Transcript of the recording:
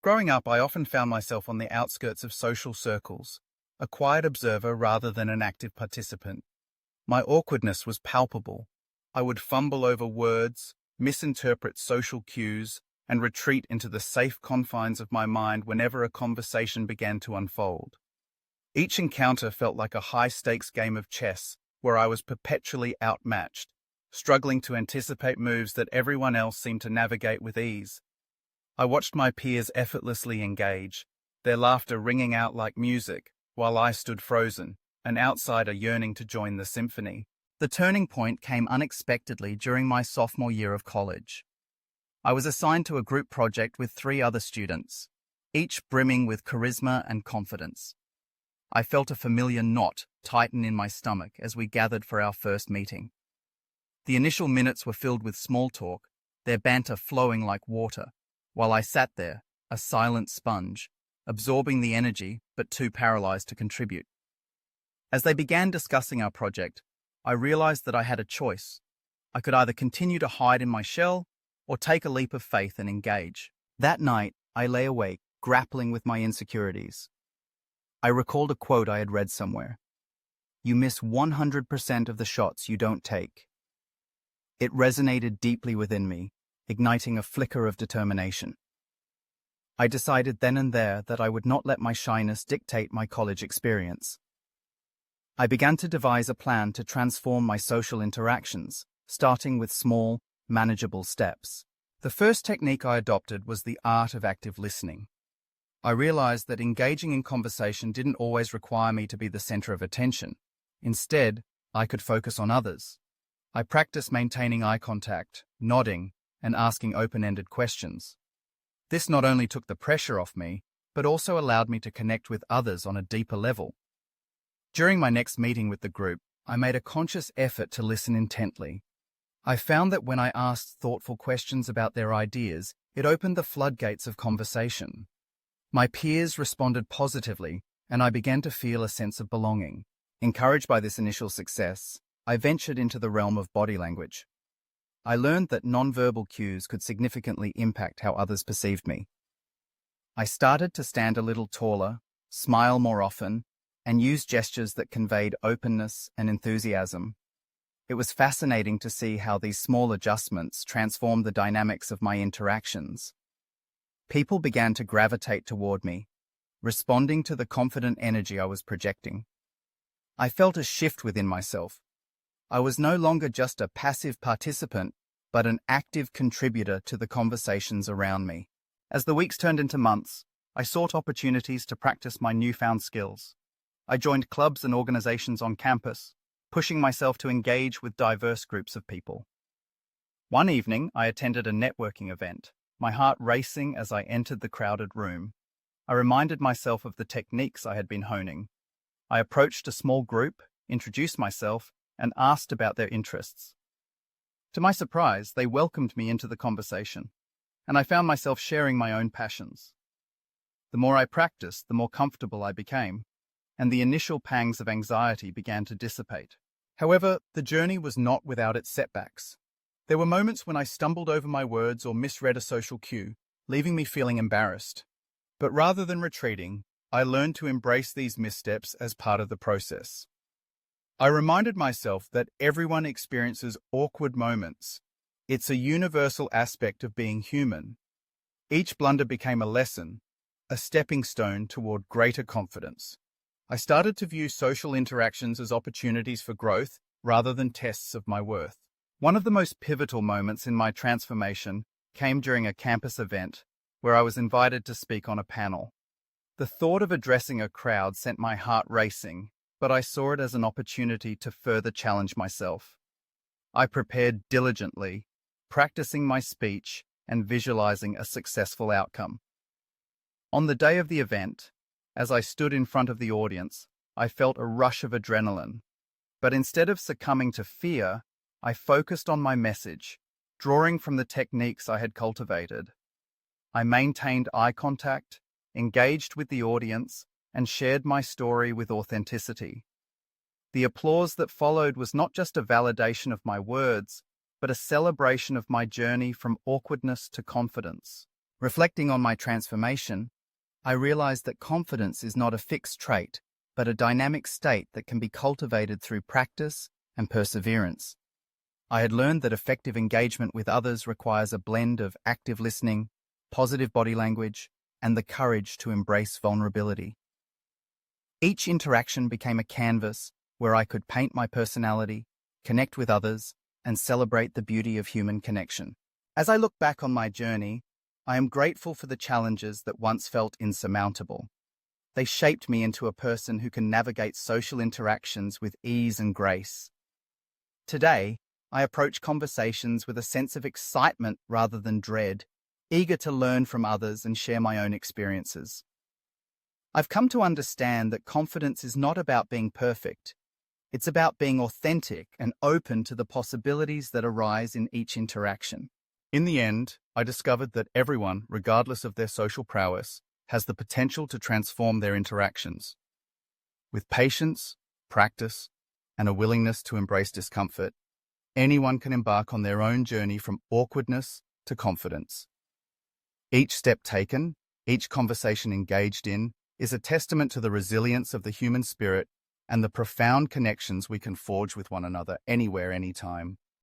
Growing up, I often found myself on the outskirts of social circles, a quiet observer rather than an active participant. My awkwardness was palpable. I would fumble over words, misinterpret social cues, and retreat into the safe confines of my mind whenever a conversation began to unfold. Each encounter felt like a high-stakes game of chess where I was perpetually outmatched, struggling to anticipate moves that everyone else seemed to navigate with ease. I watched my peers effortlessly engage, their laughter ringing out like music, while I stood frozen, an outsider yearning to join the symphony. The turning point came unexpectedly during my sophomore year of college. I was assigned to a group project with 3 other students, each brimming with charisma and confidence. I felt a familiar knot tighten in my stomach as we gathered for our first meeting. The initial minutes were filled with small talk, their banter flowing like water, while I sat there, a silent sponge, absorbing the energy but too paralyzed to contribute. As they began discussing our project, I realized that I had a choice. I could either continue to hide in my shell or take a leap of faith and engage. That night, I lay awake, grappling with my insecurities. I recalled a quote I had read somewhere. "You miss 100% of the shots you don't take." It resonated deeply within me, igniting a flicker of determination. I decided then and there that I would not let my shyness dictate my college experience. I began to devise a plan to transform my social interactions, starting with small, manageable steps. The first technique I adopted was the art of active listening. I realized that engaging in conversation didn't always require me to be the center of attention. Instead, I could focus on others. I practiced maintaining eye contact, nodding, and asking open-ended questions. This not only took the pressure off me, but also allowed me to connect with others on a deeper level. During my next meeting with the group, I made a conscious effort to listen intently. I found that when I asked thoughtful questions about their ideas, it opened the floodgates of conversation. My peers responded positively, and I began to feel a sense of belonging. Encouraged by this initial success, I ventured into the realm of body language. I learned that nonverbal cues could significantly impact how others perceived me. I started to stand a little taller, smile more often, and use gestures that conveyed openness and enthusiasm. It was fascinating to see how these small adjustments transformed the dynamics of my interactions. People began to gravitate toward me, responding to the confident energy I was projecting. I felt a shift within myself. I was no longer just a passive participant, but an active contributor to the conversations around me. As the weeks turned into months, I sought opportunities to practice my newfound skills. I joined clubs and organizations on campus, pushing myself to engage with diverse groups of people. One evening, I attended a networking event, my heart racing as I entered the crowded room. I reminded myself of the techniques I had been honing. I approached a small group, introduced myself, and asked about their interests. To my surprise, they welcomed me into the conversation, and I found myself sharing my own passions. The more I practiced, the more comfortable I became, and the initial pangs of anxiety began to dissipate. However, the journey was not without its setbacks. There were moments when I stumbled over my words or misread a social cue, leaving me feeling embarrassed. But rather than retreating, I learned to embrace these missteps as part of the process. I reminded myself that everyone experiences awkward moments. It's a universal aspect of being human. Each blunder became a lesson, a stepping stone toward greater confidence. I started to view social interactions as opportunities for growth rather than tests of my worth. One of the most pivotal moments in my transformation came during a campus event where I was invited to speak on a panel. The thought of addressing a crowd sent my heart racing, but I saw it as an opportunity to further challenge myself. I prepared diligently, practicing my speech and visualizing a successful outcome. On the day of the event, as I stood in front of the audience, I felt a rush of adrenaline. But instead of succumbing to fear, I focused on my message, drawing from the techniques I had cultivated. I maintained eye contact, engaged with the audience, and shared my story with authenticity. The applause that followed was not just a validation of my words, but a celebration of my journey from awkwardness to confidence. Reflecting on my transformation, I realized that confidence is not a fixed trait, but a dynamic state that can be cultivated through practice and perseverance. I had learned that effective engagement with others requires a blend of active listening, positive body language, and the courage to embrace vulnerability. Each interaction became a canvas where I could paint my personality, connect with others, and celebrate the beauty of human connection. As I look back on my journey, I am grateful for the challenges that once felt insurmountable. They shaped me into a person who can navigate social interactions with ease and grace. Today, I approach conversations with a sense of excitement rather than dread, eager to learn from others and share my own experiences. I've come to understand that confidence is not about being perfect. It's about being authentic and open to the possibilities that arise in each interaction. In the end, I discovered that everyone, regardless of their social prowess, has the potential to transform their interactions. With patience, practice, and a willingness to embrace discomfort, anyone can embark on their own journey from awkwardness to confidence. Each step taken, each conversation engaged in, is a testament to the resilience of the human spirit and the profound connections we can forge with one another anywhere, anytime.